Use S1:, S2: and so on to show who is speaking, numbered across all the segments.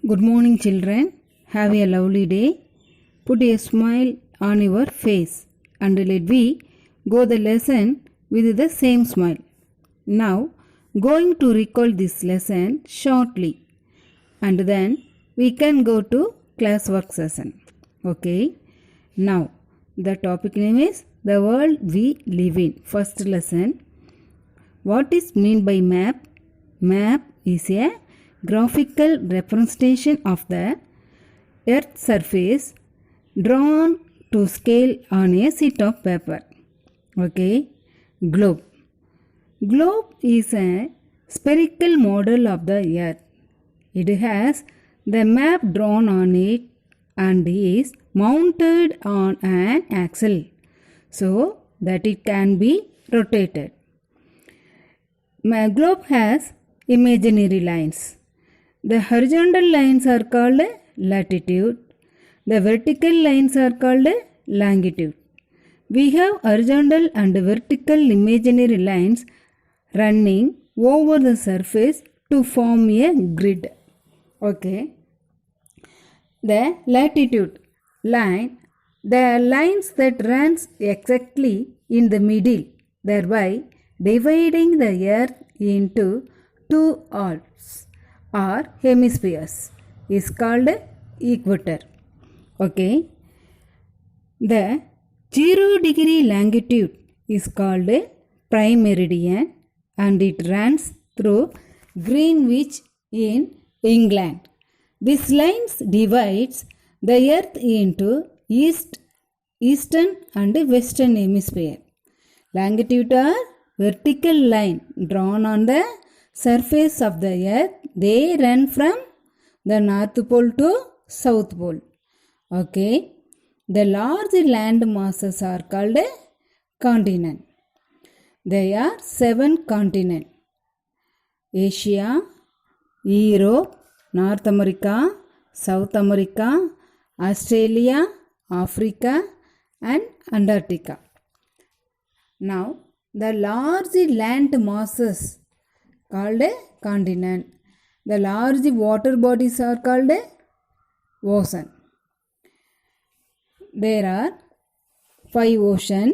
S1: Good morning, children. Have a lovely day. Put a smile on your face and let we go the lesson with the same smile. Now, going to recall this lesson shortly and then we can go to classwork session. Okay. Now, the topic name is the world we live in. First lesson. What is meant by map? Map is a graphical representation of the earth's surface drawn to scale on a sheet of paper. Okay. Globe. Globe is a spherical model of the earth. It has the map drawn on it and is mounted on an axle so that it can be rotated. My globe has imaginary lines. The horizontal lines are called latitude. The vertical lines are called longitude. We have horizontal and vertical imaginary lines running over the surface to form a grid. Okay. The latitude line, the lines that runs exactly in the middle, thereby dividing the earth into two halves or hemispheres, is called equator. Okay. The 0-degree longitude is called prime meridian and it runs through Greenwich in England. This line divides the earth into eastern and western hemisphere. Longitude are vertical line drawn on the surface of the earth. They run from the North Pole to South Pole. Okay. The large land masses are called continent. There are 7 continents: Asia, Europe, North America, South America, Australia, Africa and Antarctica. Now, the large land masses called continent. The large water bodies are called ocean. There are 5 oceans: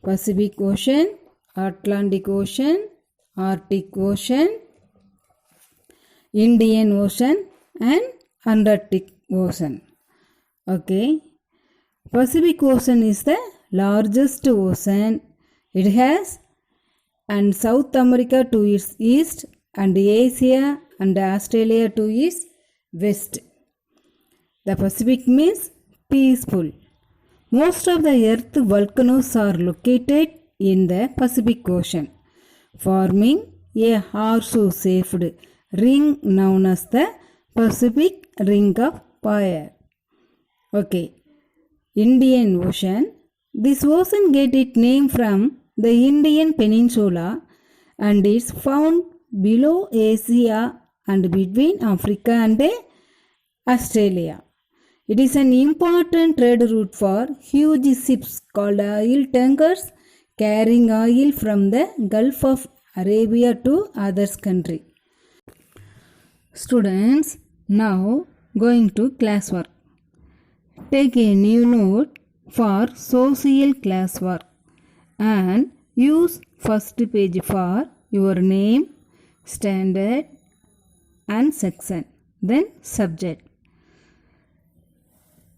S1: Pacific Ocean, Atlantic Ocean, Arctic Ocean, Indian Ocean and Antarctic Ocean. Okay. Pacific Ocean is the largest ocean. It has and South America to its east and Asia and Australia to its west. The Pacific means peaceful. Most of the earth volcanoes are located in the Pacific Ocean, forming a horseshoe-shaped ring known as the Pacific Ring of Fire. Okay. Indian Ocean. This ocean gets its name from the Indian Peninsula and is found below Asia and between Africa and Australia. It is an important trade route for huge ships called oil tankers carrying oil from the Gulf of Arabia to others country. Students, now going to classwork. Take a new note for social classwork and use first page for your name, standard and section, then subject.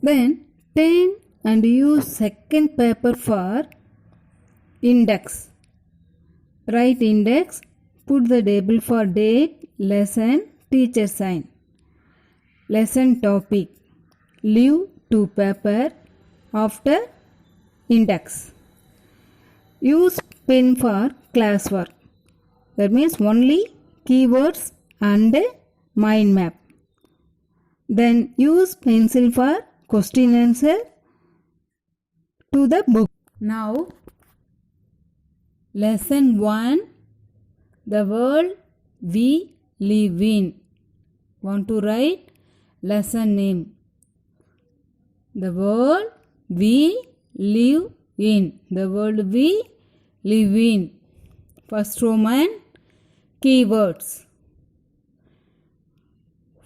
S1: Then turn and use second paper for index. Write index, put the table for date, lesson, teacher sign. Lesson topic. Leave 2 paper after index. Use pen for classwork. That means only keywords and mind map. Then use pencil for question answer to the book. Now, lesson 1. The world we live in. Want to write lesson name. The world we live in. The world we live in. First Roman keywords.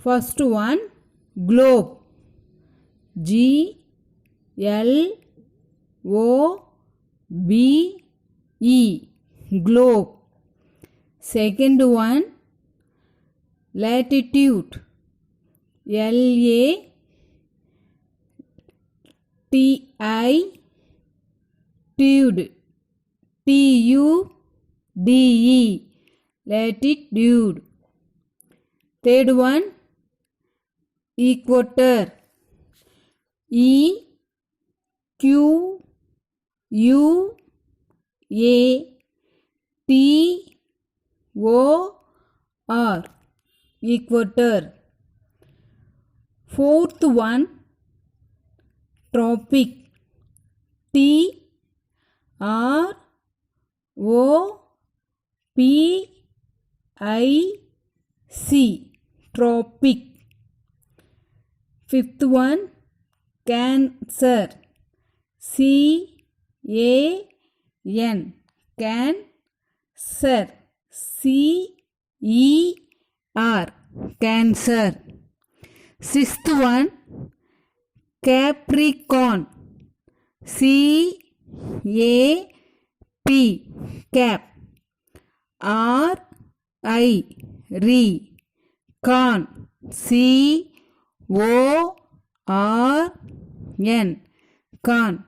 S1: First one, globe. Globe. Globe. Second one, latitude. Latitude. Tude. Latitude. Third one, equator. EQUATOR. Equator. Fourth one, tropic. TROPIC. Tropic. Fifth one, Cancer. CAN. Cancer. CER. Cancer. Sixth one, Capricorn. CAP. Cap. RI. Con. CORN. Con.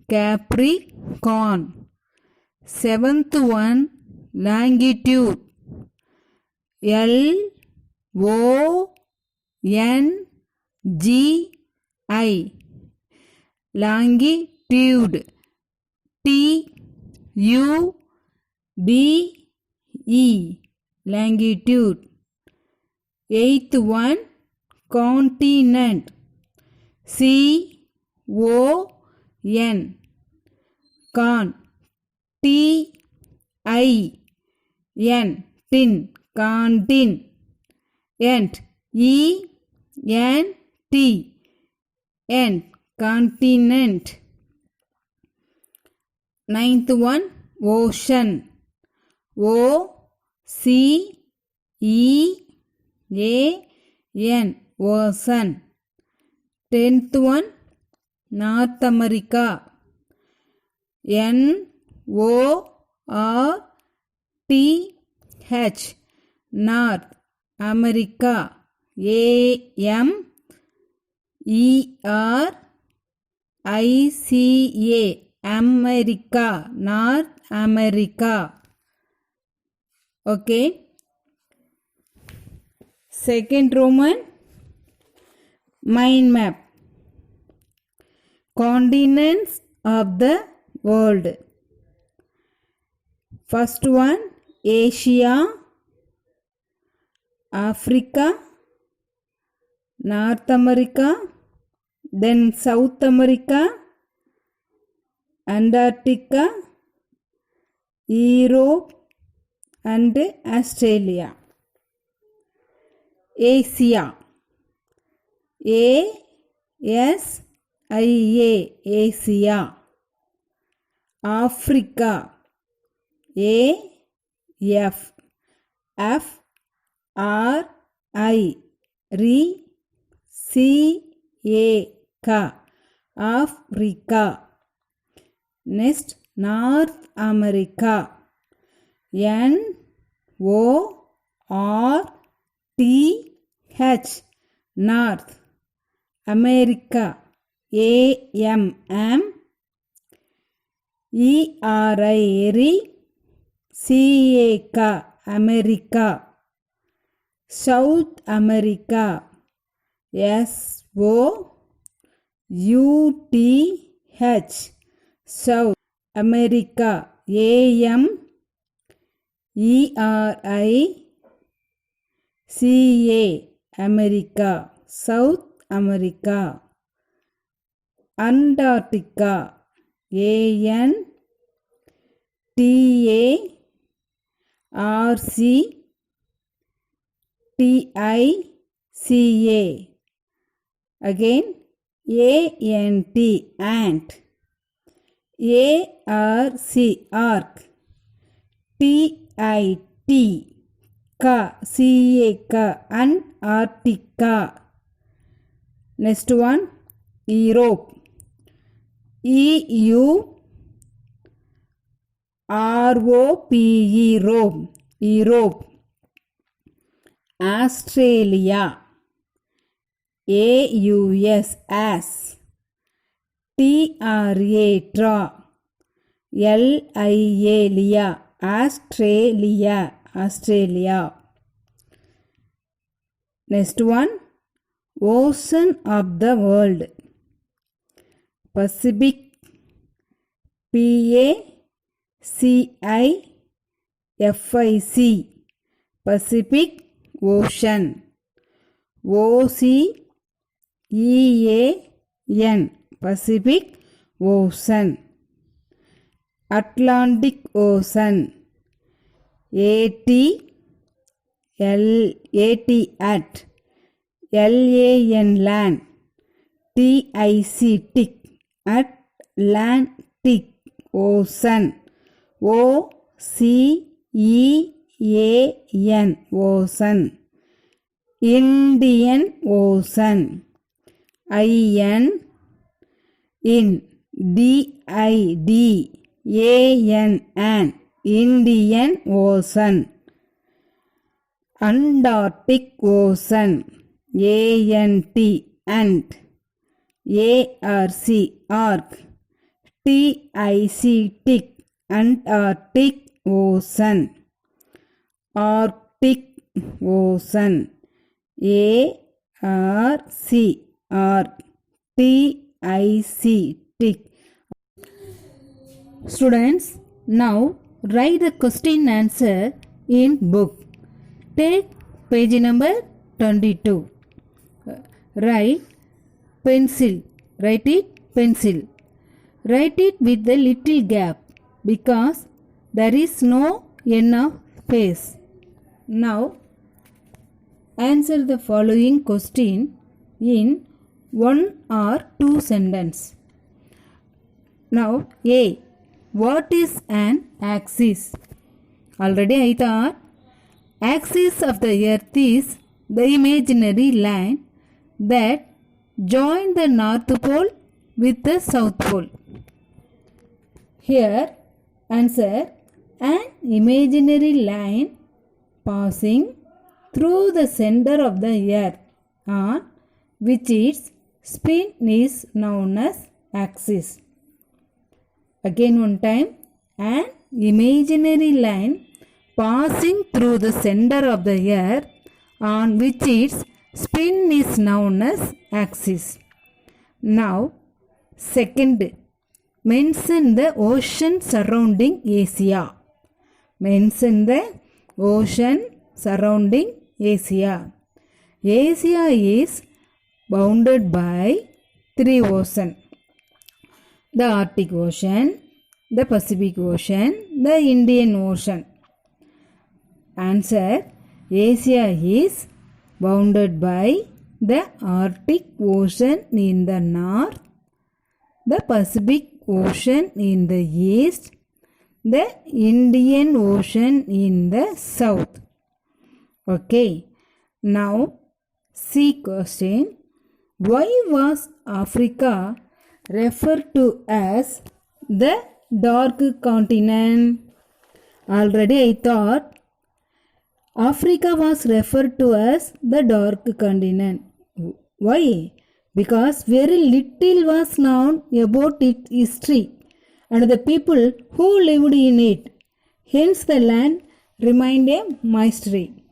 S1: Capricorn. Seventh one, longitude. LONGI. Longitude. TUDE. Longitude. Eighth one, continent. CON. Con. TIN. Tin. Continent. ENT. End. Continent. Ninth one, ocean. OCEAN. Ocean. Tenth one, North America. NORTH. North America. AMERICA. America. North America. Okay. Second Roman, mind map. Continents of the world. First one, Asia, Africa, North America, then South America, Antarctica, Europe and Australia. Asia. ASIA. Asia. Africa. AFRICA. Africa. Next, North America. NORTH. North America. AMERICA. America. South America. SOUTH. South America. AMERICA. America. South America. Antarctica. ANTARCTICA. Again, ANT. Ant. ARC. Arc. TIT. C-A-K, Antarctica. Next one, Europe. E-U-R-O-P-E, Europe. Europe. Australia. A-U-S, as. T-R-A, tra. L-I-A, lia. Australia. Australia. Next one, ocean of the world. Pacific. P-A-C-I-F-I-C. Pacific Ocean. O-C-E-A-N. Pacific Ocean. Atlantic Ocean. A-T at. L-A-N land. T-I-C tick. Atlantic Ocean. O-C-E-A-N. Ocean. Indian Ocean. I-N in. D-I-D-A-N. Indian Ocean. Antarctic Ocean. A-N-T ant. A-R-C arc. T-I-C tick. Antarctic Ocean. Arctic Ocean. A-R-C arc. T-I-C tick. Students, now write the question answer in book. Take page number 22. Write pencil. Write it pencil. Write it with the little gap because there is no N of space. Now answer the following question in one or two sentences. Now A. What is an axis? Already I thought axis of the earth is the imaginary line that join the North Pole with the South Pole. Here answer, an imaginary line passing through the center of the earth on which its spin is known as axis. Again one time, an imaginary line passing through the center of the earth on which its spin is known as axis. Now, second, mention the ocean surrounding Asia. Mention the ocean surrounding Asia. Asia is bounded by three oceans. The Arctic Ocean, the Pacific Ocean, the Indian Ocean. Answer, Asia is bounded by the Arctic Ocean in the north, the Pacific Ocean in the east, the Indian Ocean in the south. Okay. Now, C question. Why was Africa referred to as the dark continent? Already I thought Africa was referred to as the dark continent. Why? Because very little was known about its history and the people who lived in it. Hence the land remained a mystery.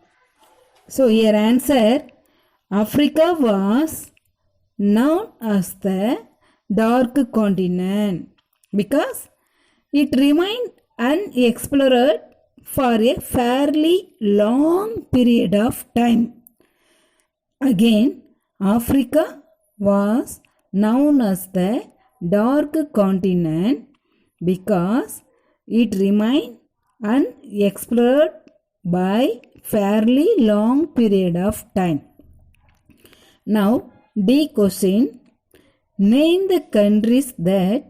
S1: So here answer, Africa was known as the dark continent because it remained unexplored for a fairly long period of time. Again, Africa was known as the dark continent because it remained unexplored by fairly long period of time. Now, D question. Name the countries that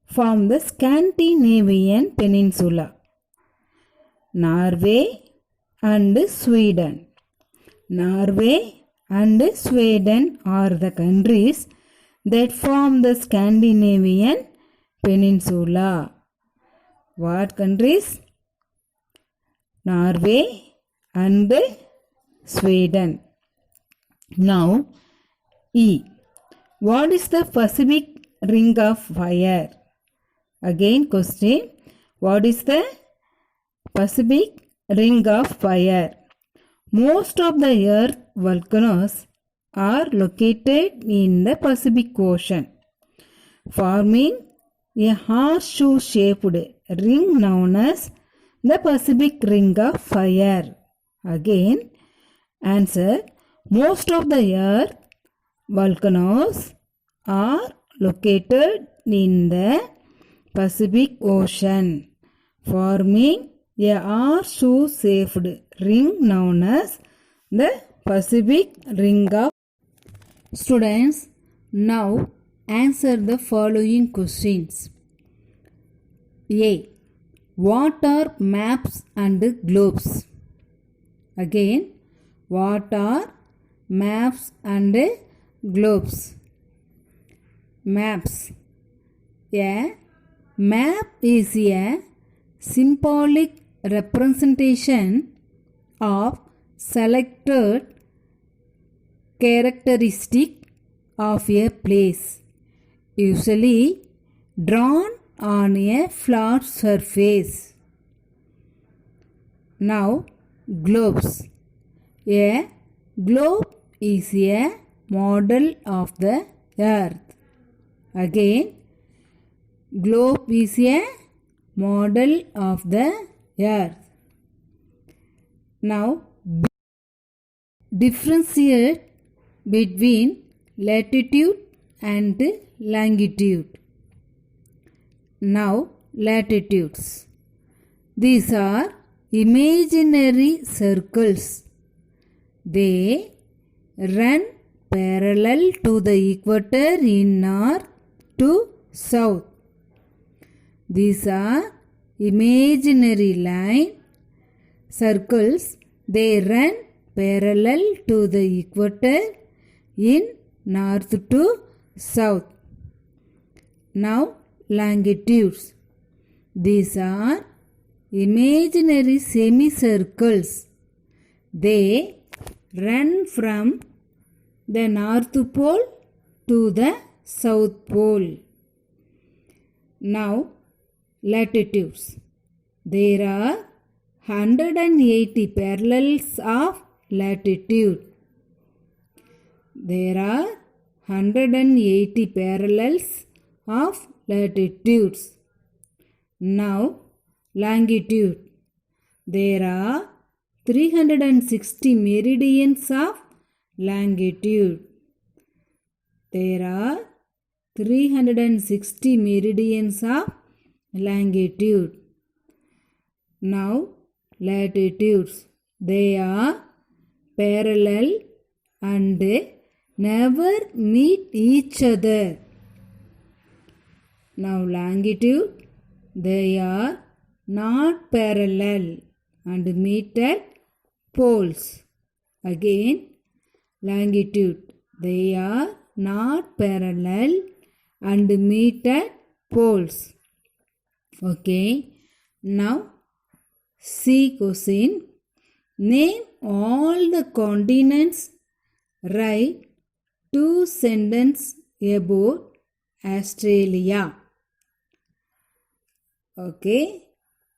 S1: form the Scandinavian Peninsula. Norway, and Sweden. Norway and Sweden are the countries that form the Scandinavian peninsula. What countries? Norway and Sweden. Now, E. What is the Pacific Ring of Fire? Again question. What is the Pacific Ring of Fire? Most of the earth volcanoes are located in the Pacific Ocean, forming a horseshoe-shaped ring known as the Pacific Ring of Fire. Again, answer. Most of the earth volcanoes are located in the Pacific Ocean, forming a horseshoe-shaped ring known as the Pacific Ring of. Students, now answer the following questions. A. What are maps and globes? Again, what are maps and globes? Maps. A map is a symbolic representation of selected characteristic of a place, usually drawn on a flat surface. Now, globes. A globe is a model of the earth. Again, globe is a model of the earth. Now, differentiate between latitude and longitude. Now, latitudes. These are imaginary circles. They run parallel to the equator in north to south. These are imaginary line circles. They run parallel to the equator in north to south. Now, longitudes. These are imaginary semicircles. They run from the North Pole to the South Pole. Now, latitudes. There are 180 parallels of latitude. There are 180 parallels of latitudes. Now, longitude. There are 360 meridians of longitude. There are 360 meridians of longitude. Now, latitudes. They are parallel and never meet each other. Now, longitude. They are not parallel and meet at poles. Again, longitude. They are not parallel and meet at poles. Okay. Now, see question. Name all the continents. Write 2 sentences about Australia. Okay.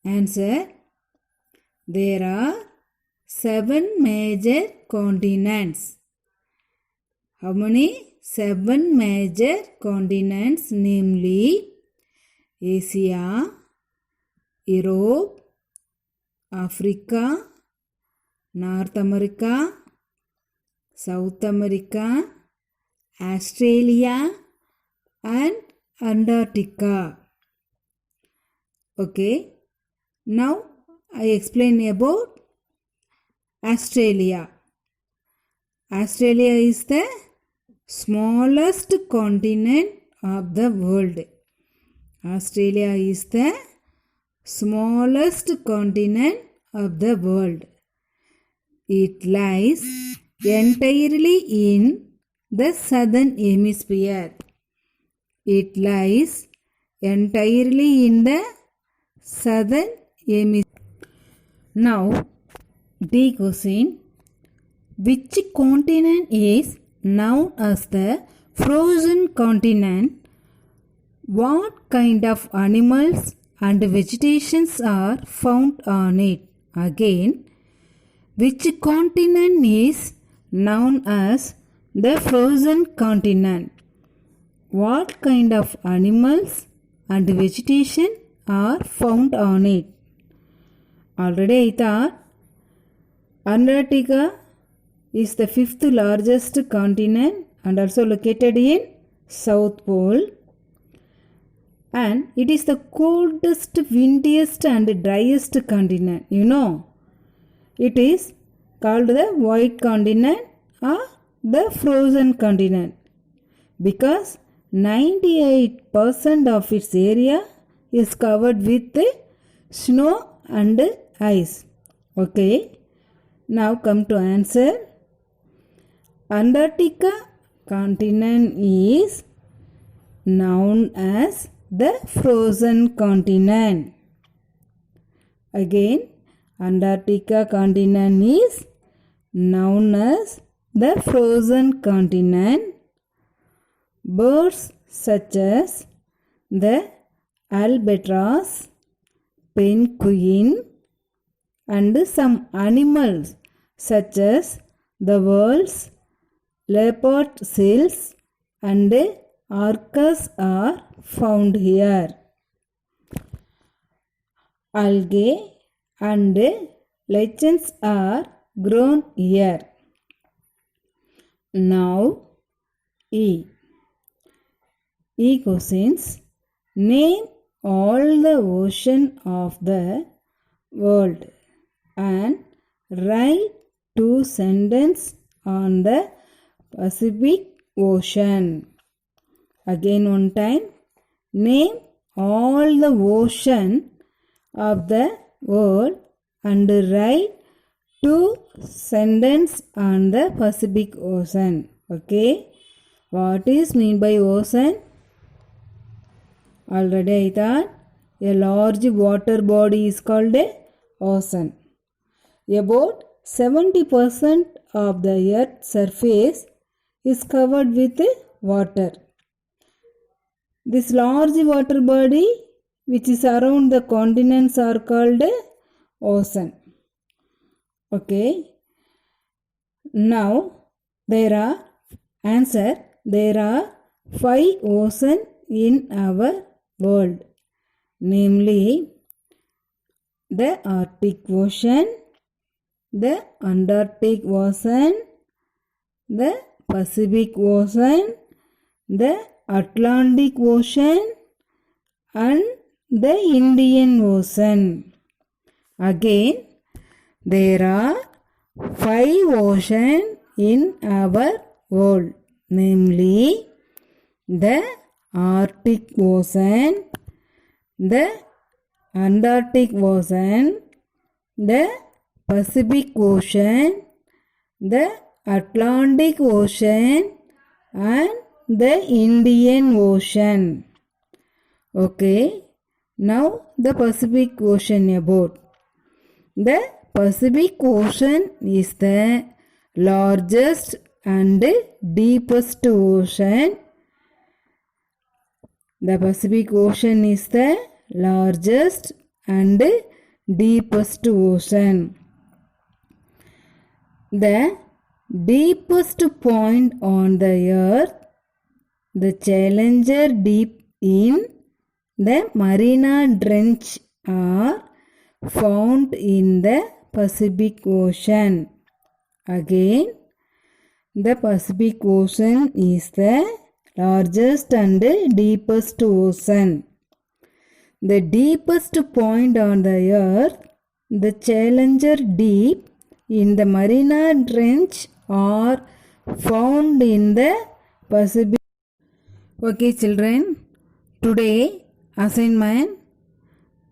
S1: Answer. There are 7 major continents. How many? 7 major continents, namely Asia, Europe, Africa, North America, South America, Australia and Antarctica. Okay. Now I explain about Australia. Australia is the smallest continent of the world. Australia is the smallest continent of the world. It lies entirely in the southern hemisphere. It lies entirely in the southern hemisphere. Now, D question. Which continent is known as the frozen continent? What kind of animals and vegetations are found on it? Again, which continent is known as the frozen continent? What kind of animals and vegetation are found on it? Already I thought Antarctica is the fifth largest continent and also located in South Pole. And it is the coldest, windiest and driest continent. You know, it is called the white continent or the frozen continent because 98% of its area is covered with snow and ice. Okay, now come to answer. Antarctica continent is known as the frozen continent. Again, Antarctica continent is known as the frozen continent. Birds such as the albatross, penguin, and some animals such as the whales, leopard seals, and orcas are found here. Algae and lichens are grown here. Now, E questions. Name all the oceans of the world and write 2 sentences on the Pacific Ocean. Again one time. Name all the oceans of the world and write 2 sentences on the Pacific Ocean. Okay. What is mean by ocean? Already I thought a large water body is called a ocean. About 70% of the earth's surface is covered with water. This large water body which is around the continents are called ocean. Okay. Now there are 5 oceans in our world. Namely, the Arctic Ocean, the Antarctic Ocean, the Pacific Ocean, the Atlantic Ocean, and the Indian Ocean. Again, there are 5 oceans in our world. Namely, the Arctic Ocean, the Antarctic Ocean, the Pacific Ocean, the Atlantic Ocean, and the Indian Ocean. Okay, now the Pacific Ocean about. The Pacific Ocean is the largest and deepest ocean. The Pacific Ocean is the largest and deepest ocean. The deepest point on the earth, the Challenger Deep in the Mariana Trench, are found in the Pacific Ocean. Again, the Pacific Ocean is the largest and deepest ocean. The deepest point on the earth, the Challenger Deep in the Mariana Trench, are found in the Pacific. Okay children, today assignment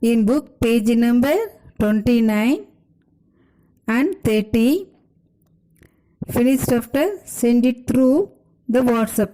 S1: in book page number 29 and 30 Finished after, send it through the WhatsApp.